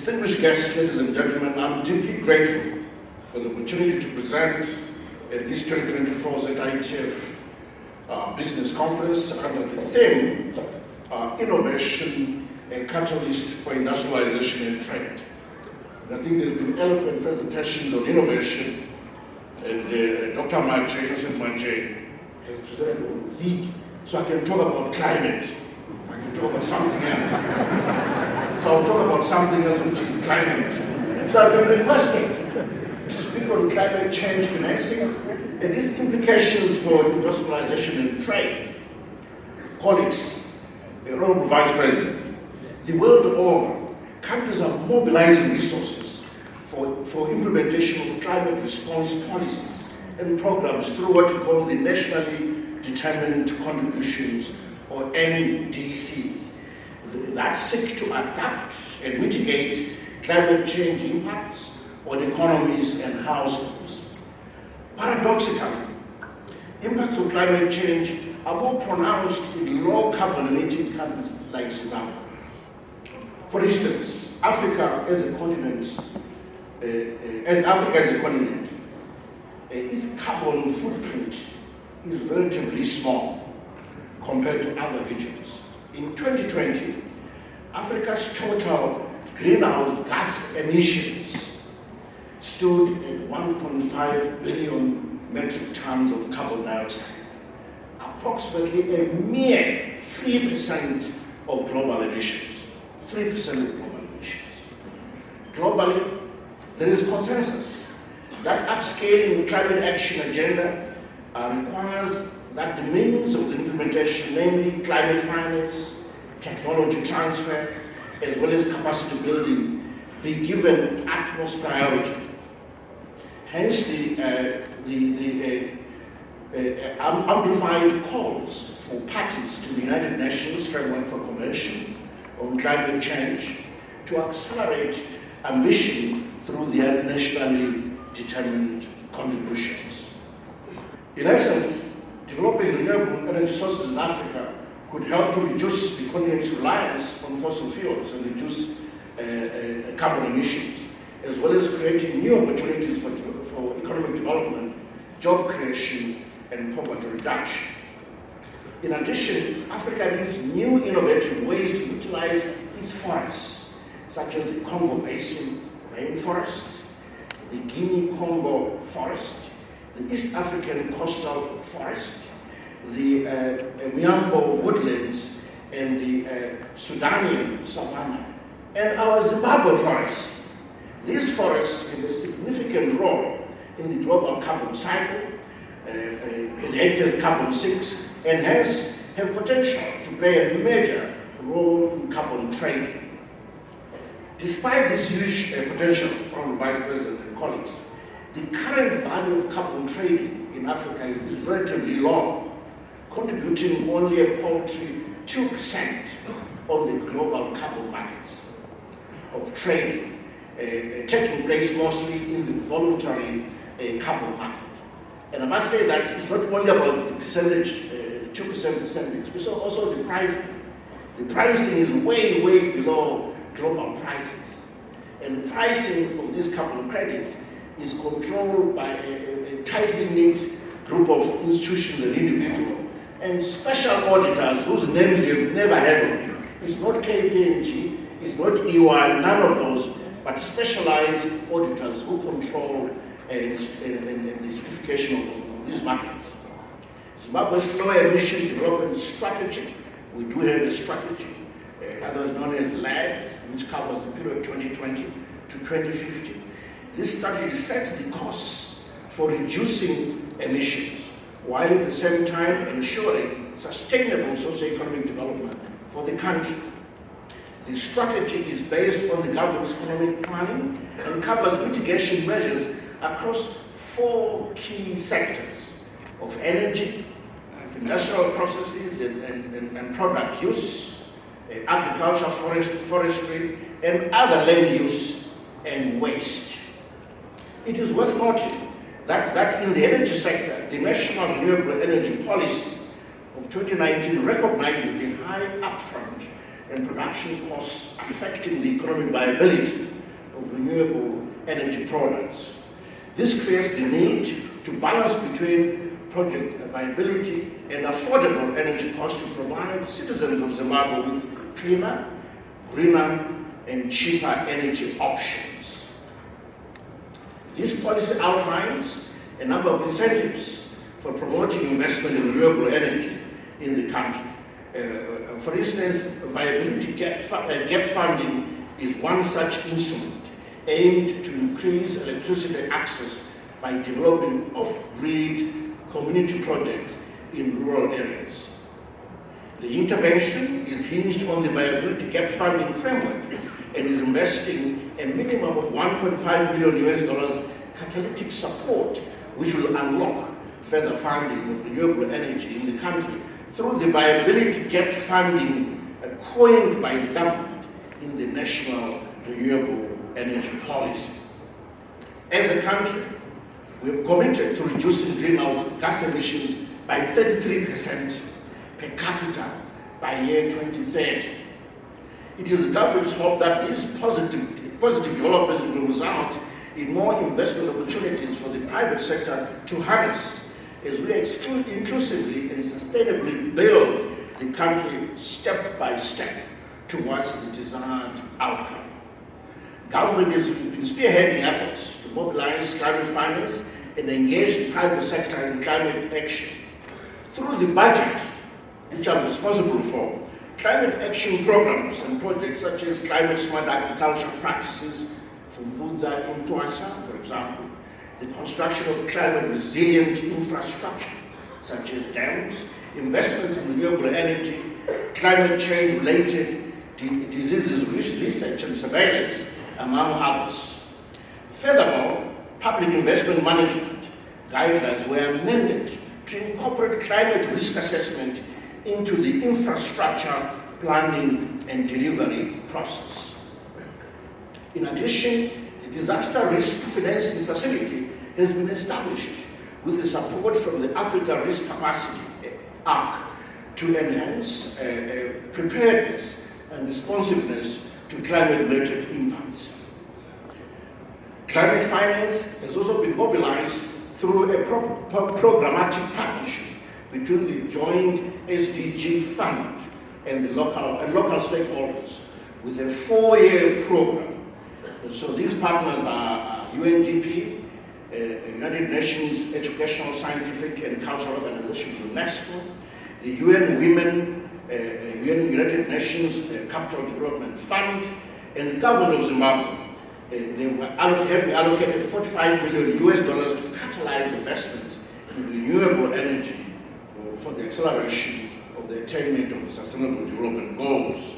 Distinguished guests, ladies and gentlemen, I'm deeply grateful for the opportunity to present at this 2024 ZITF Business Conference under the theme Innovation and Catalyst for Industrialization and Trade. And I think there's been eloquent presentations on innovation, and Dr. Maj has presented on Z, so I can talk about climate. I can talk about something else. So I'll talk about something else, which is climate. So I've been requested to speak on climate change financing and its implications for industrialization and trade. Colleagues, Honorable Vice President, the world over, countries are mobilizing resources for implementation of climate response policies and programs through what we call the Nationally Determined Contributions, or NDCs, that seek to adapt and mitigate climate change impacts on economies and households. Paradoxically, impacts of climate change are more pronounced in low carbon emitting countries like Zimbabwe. For instance, Africa as a continent, its carbon footprint is relatively small compared to other regions. In 2020, Africa's total greenhouse gas emissions stood at 1.5 billion metric tons of carbon dioxide, approximately a mere 3% of global emissions. 3% of global emissions. Globally, there is consensus that upscaling climate action agenda requires that the means of the implementation, namely climate finance, technology transfer, as well as capacity building, be given utmost priority. Hence the amplified calls for parties to the United Nations Framework for Convention on Climate Change to accelerate ambition through their nationally determined contributions. In essence, developing renewable energy sources in Africa could help to reduce the continent's reliance on fossil fuels and reduce carbon emissions, as well as creating new opportunities for economic development, job creation, and poverty reduction. In addition, Africa needs new innovative ways to utilize its forests, such as the Congo Basin rainforest, the Guinea-Congo forest, the East African coastal forest, the Miambo woodlands, and the Sudanian savanna, and our Zimbabwe forests. These forests have a significant role in the global carbon cycle, in the acre's carbon sinks, and hence have potential to play a major role in carbon trading. Despite this huge potential, Honorable Vice President and colleagues, the current value of carbon trading in Africa is relatively low, contributing only a paltry 2% of the global carbon markets of trading, taking place mostly in the voluntary carbon market. And I must say that it's not only about the percentage, 2% percentage, it's also the pricing. The pricing is way, way below global prices. And the pricing of these carbon credits is controlled by a tightly knit group of institutions and individuals and special auditors whose names you've never heard of. It's not KPMG, it's not EY, none of those, but specialized auditors who control the certification of these markets. Zimbabwe's low emission development strategy, we do have a strategy, otherwise known as LADS, which covers the period 2020 to 2050. This strategy sets the costs for reducing emissions, while at the same time ensuring sustainable socio-economic development for the country. The strategy is based on the government's economic planning and covers mitigation measures across 4 key sectors of energy, industrial processes and product use, agriculture, forestry, and other land use and waste. It is worth noting that in the energy sector, the National Renewable Energy Policy of 2019 recognizes the high upfront and production costs affecting the economic viability of renewable energy products. This creates the need to balance between project viability and affordable energy costs to provide citizens of Zimbabwe with cleaner, greener, and cheaper energy options. This policy outlines a number of incentives for promoting investment in renewable energy in the country. For instance, viability gap funding is one such instrument aimed to increase electricity access by developing off-grid community projects in rural areas. The intervention is hinged on the viability gap funding framework and is investing a minimum of $1.5 million catalytic support, which will unlock further funding of renewable energy in the country through the viability gap funding coined by the government in the National Renewable Energy Policy. As a country, we have committed to reducing greenhouse gas emissions by 33% per capita by year 2030. It is the government's hope that these positive developments will result in more investment opportunities for the private sector to harness as we inclusively and sustainably build the country step by step towards the desired outcome. Government has been spearheading efforts to mobilize climate finance and engage the private sector in climate action. Through the budget, which I'm responsible for, climate action programs and projects such as climate smart agricultural practices, Pfumvudza, Intwasa, for example, the construction of climate resilient infrastructure, such as dams, investments in renewable energy, climate change related diseases research and surveillance, among others. Furthermore, public investment management guidelines were amended to incorporate climate risk assessment into the infrastructure planning and delivery process. In addition, the disaster risk financing facility has been established with the support from the Africa Risk Capacity ARC to enhance preparedness and responsiveness to climate-related impacts. Climate finance has also been mobilized through a programmatic partnership between the joint SDG fund and the local stakeholders with a 4-year program. So these partners are UNDP, United Nations Educational, Scientific and Cultural Organization, UNESCO, the UN Women, United Nations Capital Development Fund, and the government of Zimbabwe. They were having allocated $45 million to catalyze investments in renewable energy for the acceleration of the attainment of the Sustainable Development Goals.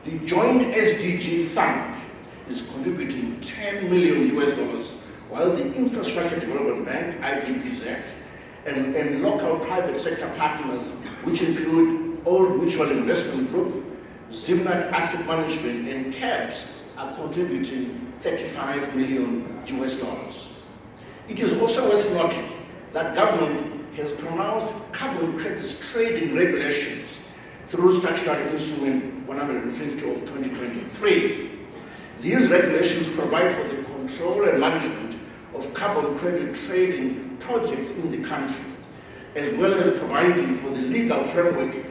The joint SDG fund is contributing $10 million, while the Infrastructure Development Bank, IDPZ, and local private sector partners, which include Old Mutual Investment Group, Zimnat Asset Management, and CABS, are contributing $35 million. It is also worth noting that government has pronounced carbon credits trading regulations through statutory instrument 150 of 2023. These regulations provide for the control and management of carbon credit trading projects in the country, as well as providing for the legal framework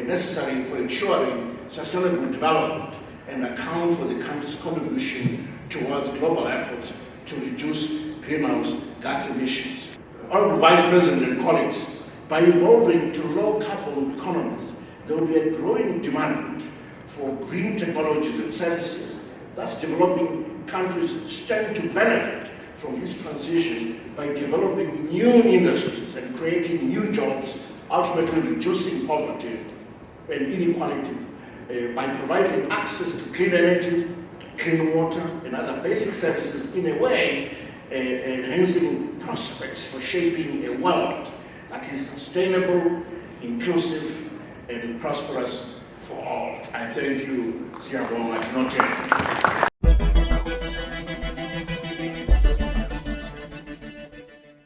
necessary for ensuring sustainable development and account for the country's contribution towards global efforts to reduce greenhouse gas emissions. Honorable Vice President and colleagues, by evolving to low carbon economies, there will be a growing demand for green technologies and services. Thus, developing countries stand to benefit from this transition by developing new industries and creating new jobs, ultimately reducing poverty and inequality by providing access to clean energy, clean water, and other basic services in a way enhancing prospects for shaping a world that is sustainable, inclusive, and prosperous for all. I thank you, Siyabonga Noche.